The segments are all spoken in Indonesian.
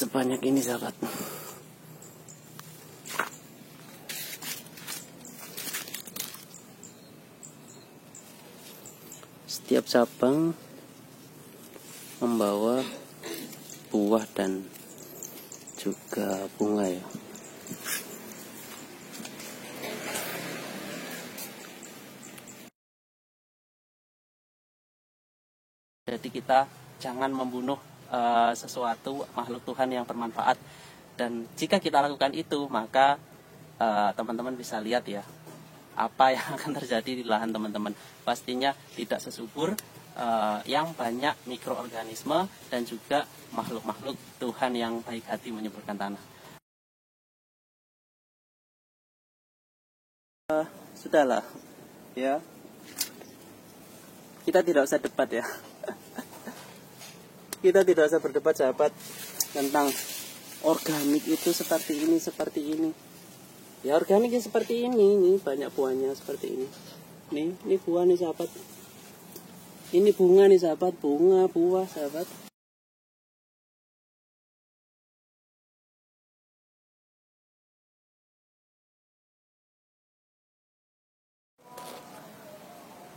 sebanyak ini sahabat. Setiap cabang membawa buah dan juga bunga ya. Jadi kita jangan membunuh sesuatu makhluk Tuhan yang bermanfaat, dan jika kita lakukan itu maka teman-teman bisa lihat ya apa yang akan terjadi di lahan teman-teman. Pastinya tidak sesubur yang banyak mikroorganisme dan juga makhluk-makhluk Tuhan yang baik hati menyuburkan tanah. Sudahlah ya, kita tidak usah debat ya. Kita tidak usah berdebat sahabat tentang organik itu seperti ini. Ya organiknya seperti ini banyak buahnya seperti ini. Ini buah nih sahabat. Ini bunga nih sahabat, buah sahabat.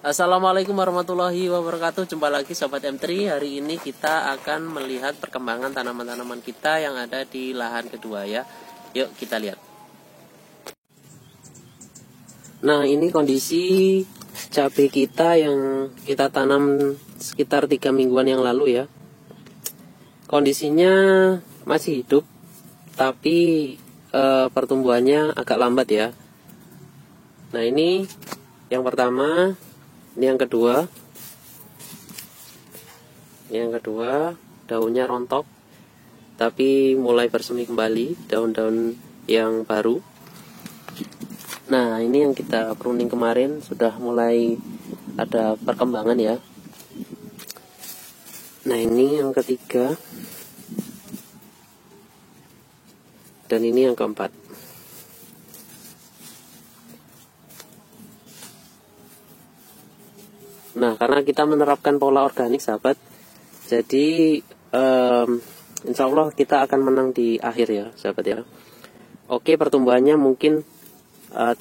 Assalamualaikum warahmatullahi wabarakatuh. Jumpa lagi Sobat M3. Hari ini kita akan melihat perkembangan tanaman-tanaman kita yang ada di lahan kedua ya. Yuk kita lihat. Nah ini kondisi cabai kita yang kita tanam sekitar 3 mingguan yang lalu ya. Kondisinya masih hidup, tapi pertumbuhannya agak lambat ya. Nah ini yang pertama. Ini yang kedua. Daunnya rontok, tapi mulai bersemi kembali daun-daun yang baru. Nah ini yang kita pruning kemarin, sudah mulai ada perkembangan ya. Nah ini yang ketiga. Dan ini yang keempat. Nah, karena kita menerapkan pola organik, sahabat, jadi insya Allah kita akan menang di akhir ya, sahabat ya. Oke, pertumbuhannya mungkin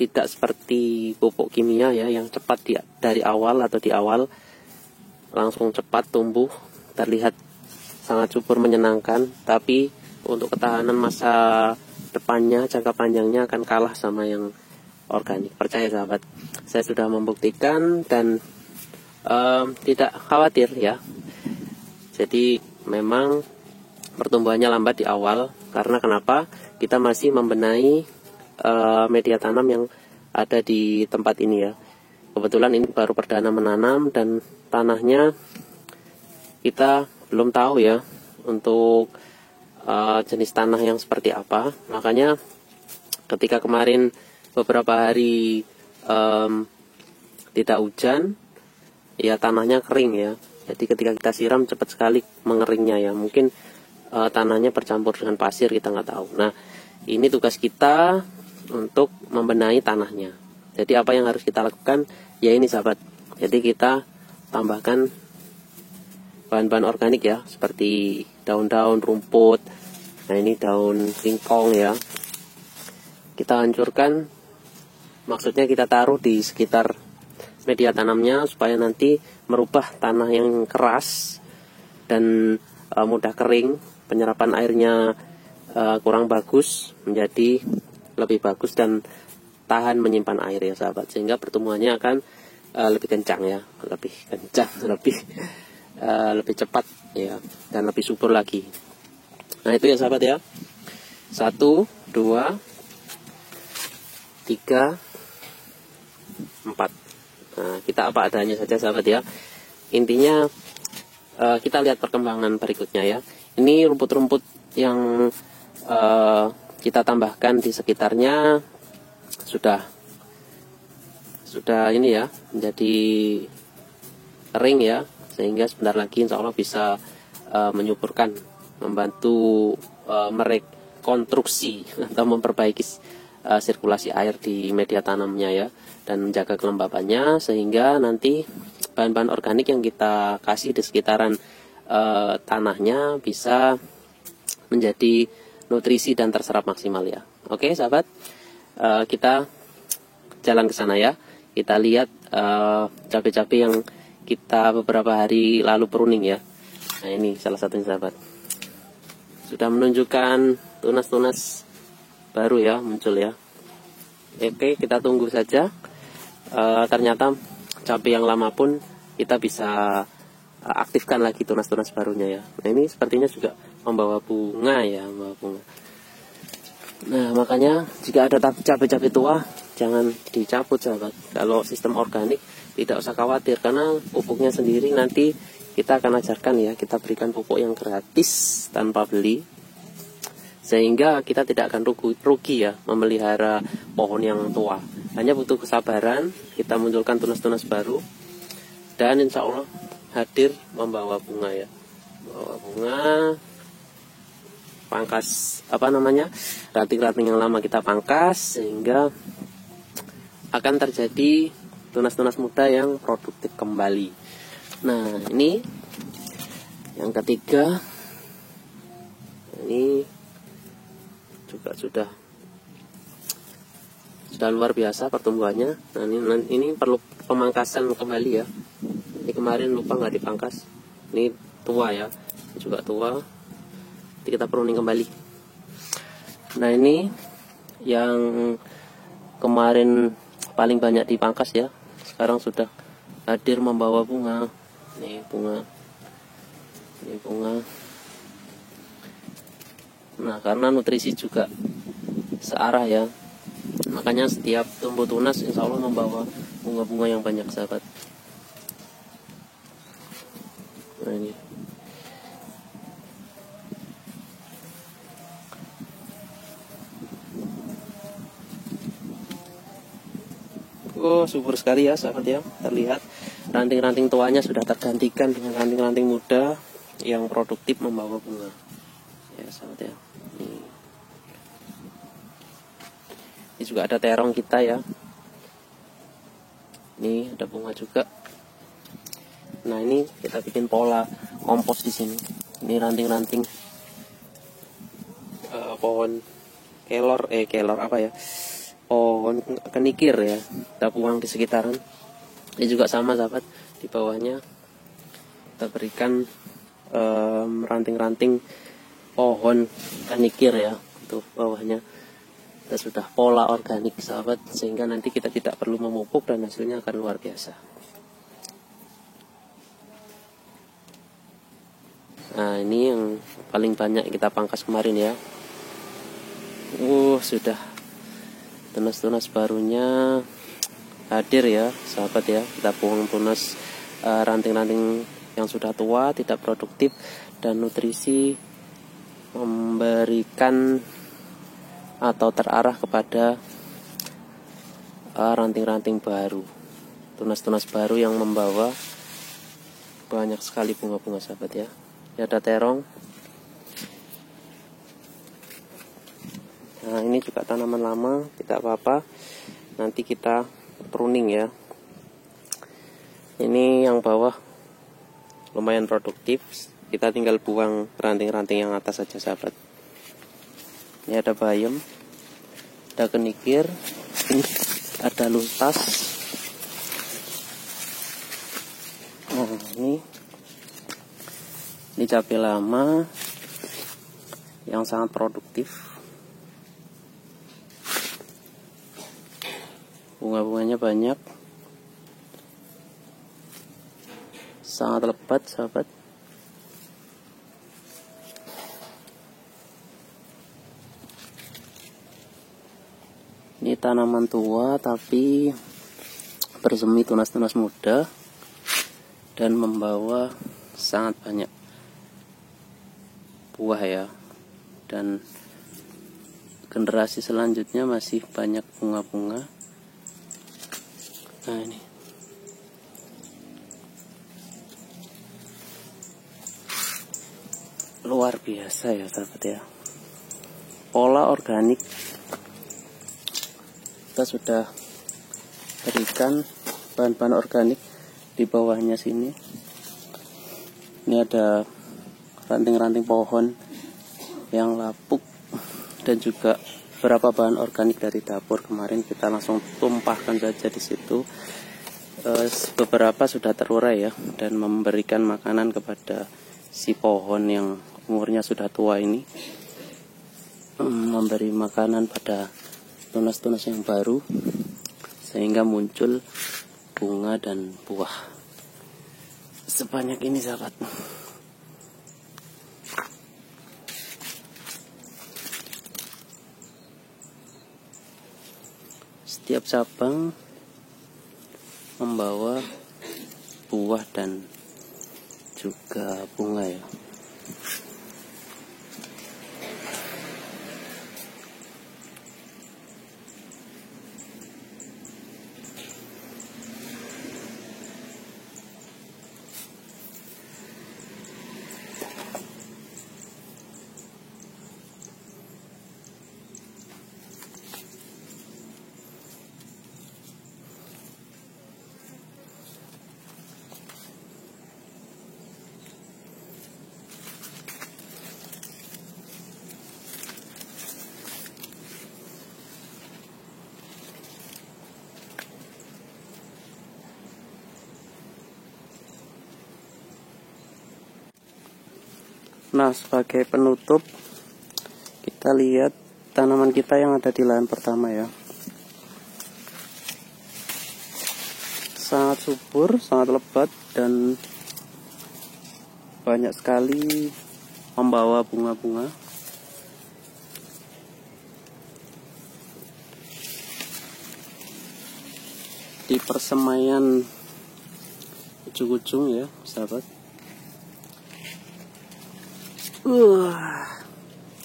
tidak seperti pupuk kimia ya, yang cepat dari awal atau di awal langsung cepat tumbuh, terlihat sangat subur menyenangkan. Tapi untuk ketahanan masa depannya, jangka panjangnya akan kalah sama yang organik. Percaya sahabat, saya sudah membuktikan dan tidak khawatir ya. Jadi memang pertumbuhannya lambat di awal, karena kenapa? Kita masih membenahi media tanam yang ada di tempat ini ya. Kebetulan ini baru perdana menanam dan tanahnya kita belum tahu ya untuk jenis tanah yang seperti apa. Makanya ketika kemarin beberapa hari tidak hujan, ya tanahnya kering ya. Jadi ketika kita siram cepat sekali mengeringnya ya. Mungkin tanahnya bercampur dengan pasir, kita nggak tahu. Nah ini tugas kita untuk membenahi tanahnya. Jadi apa yang harus kita lakukan? Ya ini sahabat. Jadi kita tambahkan bahan-bahan organik ya, seperti daun-daun rumput. Nah ini daun singkong ya. Kita hancurkan. Maksudnya kita taruh di sekitar media tanamnya supaya nanti merubah tanah yang keras dan mudah kering, penyerapan airnya kurang bagus menjadi lebih bagus dan tahan menyimpan air ya sahabat, sehingga pertumbuhannya akan lebih kencang ya, lebih cepat ya, dan lebih subur lagi. Nah itu ya sahabat ya, 1, 2, 3, 4. Nah, kita apa adanya saja sahabat ya. Intinya kita lihat perkembangan berikutnya ya. Ini rumput-rumput yang kita tambahkan di sekitarnya sudah ini ya, menjadi kering ya, sehingga sebentar lagi insya Allah bisa menyuburkan, membantu merekonstruksi atau memperbaiki sirkulasi air di media tanamnya ya, dan menjaga kelembabannya, sehingga nanti bahan-bahan organik yang kita kasih di sekitaran tanahnya bisa menjadi nutrisi dan terserap maksimal ya. Oke sahabat, kita jalan ke sana ya. Kita lihat cabai-cabai yang kita beberapa hari lalu pruning ya. Nah ini salah satunya sahabat, sudah menunjukkan tunas-tunas baru ya, muncul ya. Oke, kita tunggu saja. Ternyata cabai yang lama pun kita bisa aktifkan lagi tunas-tunas barunya ya. Nah ini sepertinya juga membawa bunga ya, membawa bunga. Nah makanya jika ada cabai-cabai tua jangan dicabut sahabat. Kalau sistem organik tidak usah khawatir, karena pupuknya sendiri nanti kita akan ajarkan ya. Kita berikan pupuk yang gratis tanpa beli, sehingga kita tidak akan rugi ya memelihara pohon yang tua. Hanya butuh kesabaran, kita munculkan tunas-tunas baru, dan insya Allah hadir membawa bunga ya. Membawa bunga, pangkas ranting-ranting yang lama kita pangkas, sehingga akan terjadi tunas-tunas muda yang produktif kembali. Nah ini yang ketiga, ini juga sudah luar biasa pertumbuhannya. Nah ini perlu pemangkasan kembali ya. Ini kemarin lupa nggak dipangkas. Ini tua ya, ini juga tua. Nanti kita pruning kembali. Nah ini yang kemarin paling banyak dipangkas ya, sekarang sudah hadir membawa bunga. Ini bunga, ini bunga. Nah karena nutrisi juga searah ya, makanya setiap tumbuh tunas insya Allah membawa bunga-bunga yang banyak sahabat. Nah ini subur sekali ya sahabat ya. Terlihat ranting-ranting tuanya sudah tergantikan dengan ranting-ranting muda yang produktif membawa bunga ya sahabat ya. Ini juga ada terong kita ya. Ini ada bunga juga. Nah ini kita bikin pola kompos di sini. Ini ranting-ranting pohon kelor apa ya? Pohon kenikir ya. Kita buang di sekitaran. Ini juga sama sahabat. Di bawahnya kita berikan ranting-ranting pohon kenikir ya. Tuh bawahnya. Kita sudah pola organik sahabat, sehingga nanti kita tidak perlu memupuk dan hasilnya akan luar biasa. Nah ini yang paling banyak kita pangkas kemarin ya. Sudah tunas-tunas barunya hadir ya sahabat ya. Kita buang tunas ranting-ranting yang sudah tua, tidak produktif, dan nutrisi memberikan atau terarah kepada ranting-ranting baru, tunas-tunas baru yang membawa banyak sekali bunga-bunga sahabat ya. Ini ada terong. Nah ini juga tanaman lama, tidak apa-apa, nanti kita pruning ya. Ini yang bawah lumayan produktif, kita tinggal buang ranting-ranting yang atas saja sahabat. Ini ada bayam, ada kenikir, ini ada luntas. Nah ini cabai lama yang sangat produktif. Bunga-bunganya banyak, sangat lebat sahabat. Ini tanaman tua tapi bersemi tunas-tunas muda dan membawa sangat banyak buah ya. Dan generasi selanjutnya masih banyak bunga-bunga. Nah ini luar biasa ya sahabat ya. Pola organik kita sudah berikan bahan-bahan organik di bawahnya sini. Ini ada ranting-ranting pohon yang lapuk dan juga beberapa bahan organik dari dapur kemarin kita langsung tumpahkan saja di situ. Beberapa sudah terurai ya, dan memberikan makanan kepada si pohon yang umurnya sudah tua ini, memberi makanan pada tunas-tunas yang baru sehingga muncul bunga dan buah sebanyak ini, sahabat. Setiap cabang membawa buah dan juga bunga ya. Nah, sebagai penutup, kita lihat tanaman kita yang ada di lahan pertama ya. Sangat subur, sangat lebat, dan banyak sekali membawa bunga-bunga. Di persemaian ujung-ujung ya, sahabat.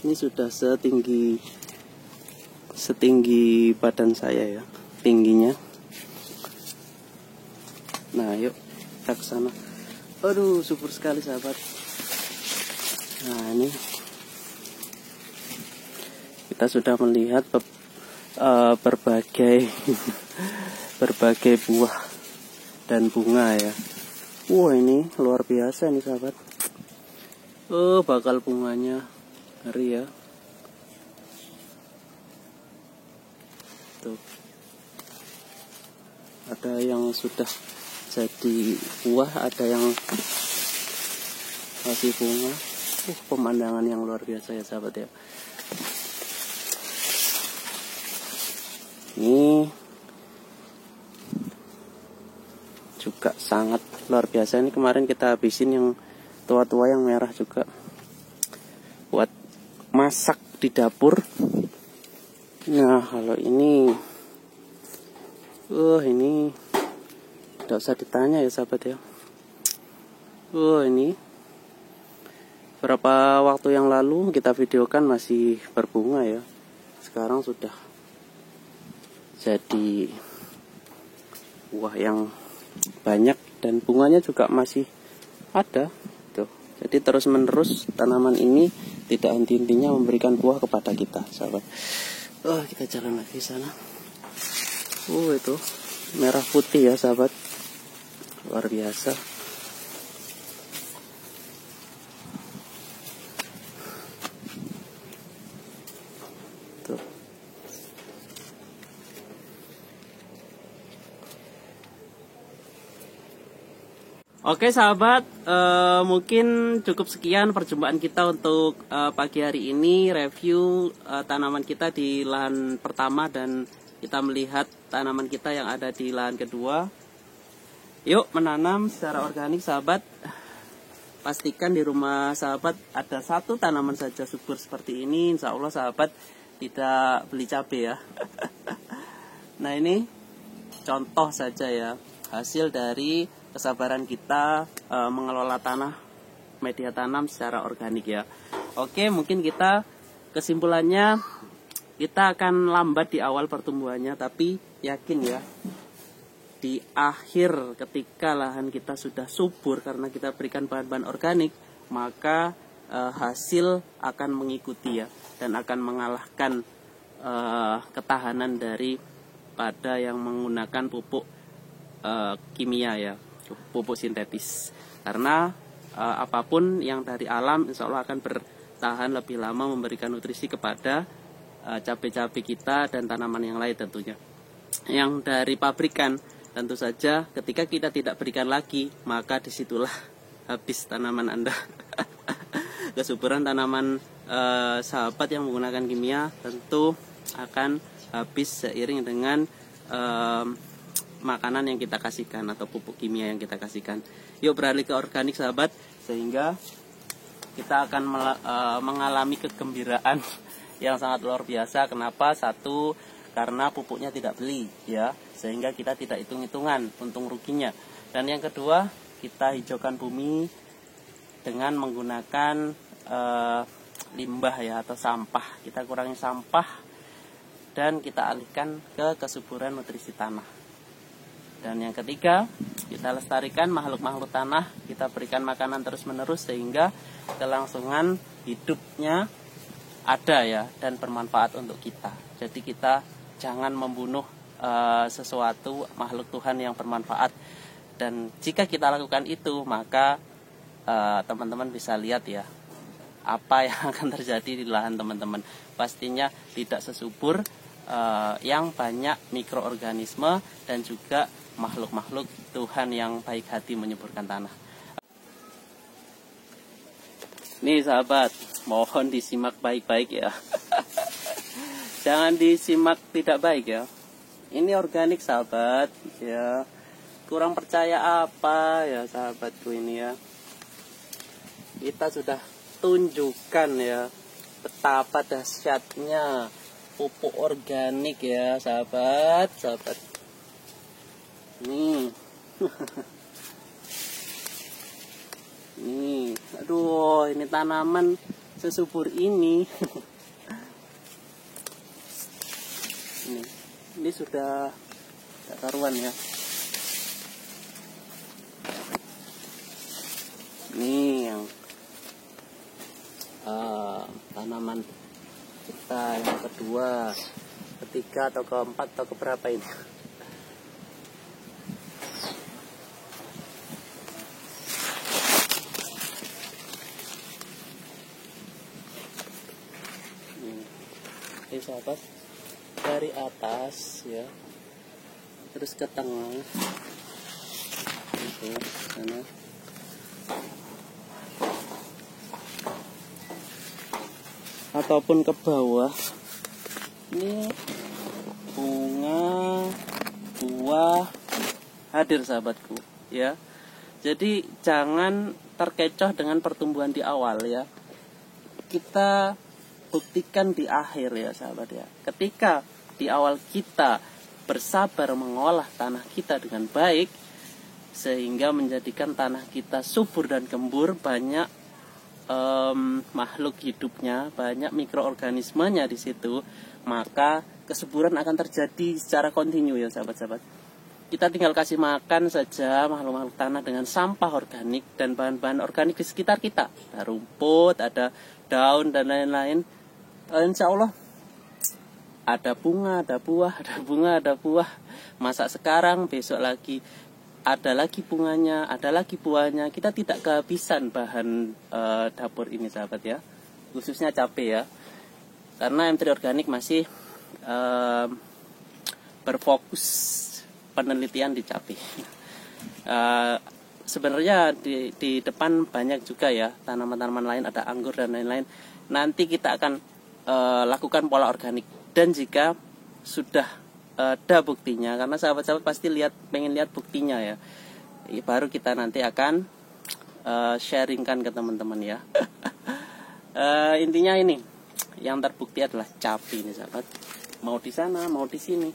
Ini sudah setinggi badan saya ya, tingginya. Nah, yuk kita ke sana. Aduh, subur sekali, sahabat. Nah, ini kita sudah melihat berbagai berbagai buah dan bunga ya. Wah, ini luar biasa nih, sahabat. Bakal bunganya ngeri ya. Tuh. Ada yang sudah jadi buah, ada yang masih bunga. Pemandangan yang luar biasa ya, sahabat ya. Ini juga sangat luar biasa. Ini kemarin kita habisin yang tua-tua yang merah juga buat masak di dapur. Nah, kalau ini ini tidak usah ditanya ya, sahabat ya. Ini berapa waktu yang lalu kita videokan masih berbunga ya. Sekarang sudah jadi buah yang banyak dan bunganya juga masih ada. Jadi terus menerus tanaman ini tidak henti-hentinya memberikan buah kepada kita, sahabat. Kita jalan lagi sana. Itu merah putih ya, sahabat. Luar biasa. Tuh. Oke, sahabat, mungkin cukup sekian perjumpaan kita untuk pagi hari ini, review tanaman kita di lahan pertama dan kita melihat tanaman kita yang ada di lahan kedua. Yuk menanam secara organik, sahabat. Pastikan di rumah sahabat ada satu tanaman saja subur seperti ini. Insya Allah sahabat tidak beli cabai ya. Nah, ini contoh saja ya, hasil dari kesabaran kita mengelola tanah, media tanam secara organik ya. Oke, mungkin kita kesimpulannya kita akan lambat di awal pertumbuhannya, tapi yakin ya di akhir ketika lahan kita sudah subur karena kita berikan bahan-bahan organik, maka hasil akan mengikuti ya, dan akan mengalahkan ketahanan daripada yang menggunakan pupuk kimia ya, pupuk sintetis. Karena apapun yang dari alam insya Allah akan tahan lebih lama memberikan nutrisi kepada cabai-cabai kita dan tanaman yang lain tentunya. Yang dari pabrikan tentu saja ketika kita tidak berikan lagi, maka disitulah habis tanaman Anda. Kesuburan tanaman sahabat yang menggunakan kimia tentu akan habis seiring dengan makanan yang kita kasihkan atau pupuk kimia yang kita kasihkan. Yuk beralih ke organik sahabat, sehingga kita akan mengalami kegembiraan yang sangat luar biasa. Kenapa? Satu, karena pupuknya tidak beli ya, sehingga kita tidak hitung-hitungan untung ruginya. Dan yang kedua, kita hijaukan bumi dengan menggunakan limbah ya atau sampah. Kita kurangi sampah dan kita alihkan ke kesuburan nutrisi tanah. Dan yang ketiga, kita lestarikan makhluk-makhluk tanah, kita berikan makanan terus-menerus sehingga kelangsungan hidupnya ada ya dan bermanfaat untuk kita. Jadi kita jangan membunuh sesuatu makhluk Tuhan yang bermanfaat. Dan jika kita lakukan itu, maka teman-teman bisa lihat ya apa yang akan terjadi di lahan teman-teman. Pastinya tidak sesubur yang banyak mikroorganisme dan juga makhluk-makhluk Tuhan yang baik hati menyuburkan tanah. Nih sahabat, mohon disimak baik-baik ya. Jangan disimak tidak baik ya. Ini organik sahabat ya. Kurang percaya apa ya sahabatku ini ya. Kita sudah tunjukkan ya betapa dahsyatnya pupuk organik ya sahabat. Nih. Nih, aduh, ini tanaman sesubur ini. Ini sudah tak karuan ya. Ini yang tanaman kita yang kedua, ketiga atau keempat atau keberapa ini? Ini sahabat, dari atas ya, terus ke tengah, itu sana. Ataupun ke bawah. Ini bunga, buah hadir sahabatku ya. Jadi jangan terkecoh dengan pertumbuhan di awal ya. Kita buktikan di akhir ya sahabat ya. Ketika di awal kita bersabar mengolah tanah kita dengan baik, sehingga menjadikan tanah kita subur dan gembur, banyak makhluk hidupnya, banyak mikroorganismenya di situ, maka kesuburan akan terjadi secara kontinu ya sahabat-sahabat. Kita tinggal kasih makan saja makhluk-makhluk tanah dengan sampah organik dan bahan-bahan organik di sekitar kita. Ada rumput, ada daun dan lain-lain. Insya Allah ada bunga, ada buah, ada bunga, ada buah. Masak sekarang, besok lagi ada lagi bunganya, ada lagi buahnya. Kita tidak kehabisan bahan dapur ini sahabat ya, khususnya cabai ya. Karena M3 Organik masih berfokus penelitian di cabai. Sebenarnya di depan banyak juga ya tanaman-tanaman lain, ada anggur dan lain-lain. Nanti kita akan lakukan pola organik, dan jika sudah ada buktinya, karena sahabat-sahabat pasti pengen lihat buktinya ya, baru kita nanti akan sharingkan ke teman-teman ya. Intinya ini yang terbukti adalah cabai ini sahabat, mau di sana mau di sini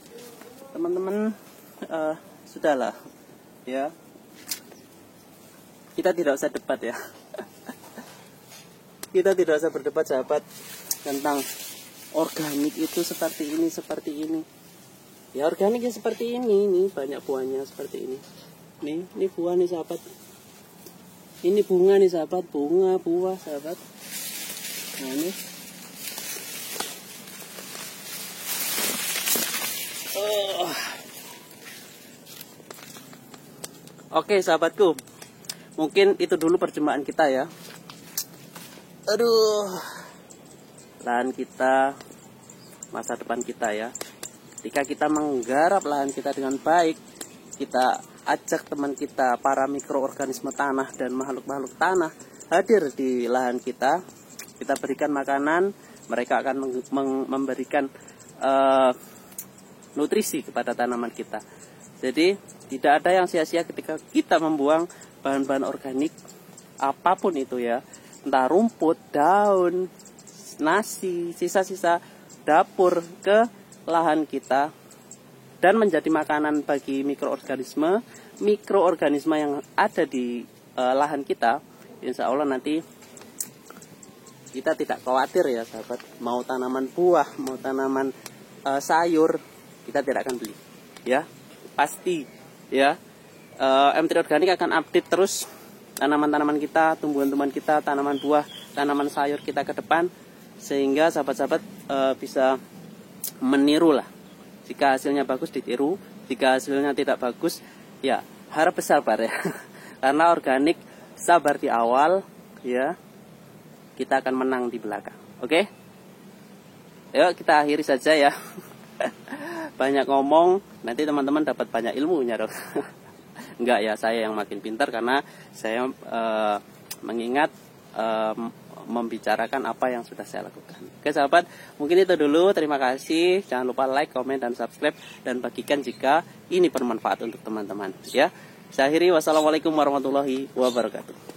teman-teman. Sudahlah ya, kita tidak usah debat ya. Kita tidak usah berdebat sahabat tentang organik itu seperti ini. Ya organik ya seperti ini, nih banyak buahnya seperti ini. Ini buah nih sahabat. Ini bunga nih sahabat, bunga, buah sahabat. Nah ini. Oke sahabatku, mungkin itu dulu perjumpaan kita ya. Aduh, lahan kita, masa depan kita ya. Ketika kita menggarap lahan kita dengan baik, kita ajak teman kita, para mikroorganisme tanah dan makhluk-makhluk tanah hadir di lahan kita berikan makanan, mereka akan memberikan nutrisi kepada tanaman kita. Jadi tidak ada yang sia-sia ketika kita membuang bahan-bahan organik apapun itu ya, entah rumput, daun, nasi, sisa-sisa dapur ke lahan kita dan menjadi makanan bagi mikroorganisme yang ada di lahan kita. Insya Allah nanti kita tidak khawatir ya sahabat, mau tanaman buah, mau tanaman sayur, kita tidak akan beli ya, pasti ya. M3 Organik akan update terus tanaman-tanaman kita, tumbuhan-tumbuhan kita, tanaman buah, tanaman sayur kita ke depan, sehingga sahabat-sahabat bisa meniru lah. Jika hasilnya bagus ditiru, jika hasilnya tidak bagus ya harap bersabar ya. Karena organik sabar di awal ya, kita akan menang di belakang. Oke? Yuk kita akhiri saja ya. Banyak ngomong, nanti teman-teman dapat banyak ilmunya dong. Enggak ya, saya yang makin pintar karena saya mengingat membicarakan apa yang sudah saya lakukan. Oke sahabat, mungkin itu dulu. Terima kasih. Jangan lupa like, komen, dan subscribe, dan bagikan jika ini bermanfaat untuk teman-teman ya. Saya akhiri, wassalamualaikum warahmatullahi wabarakatuh.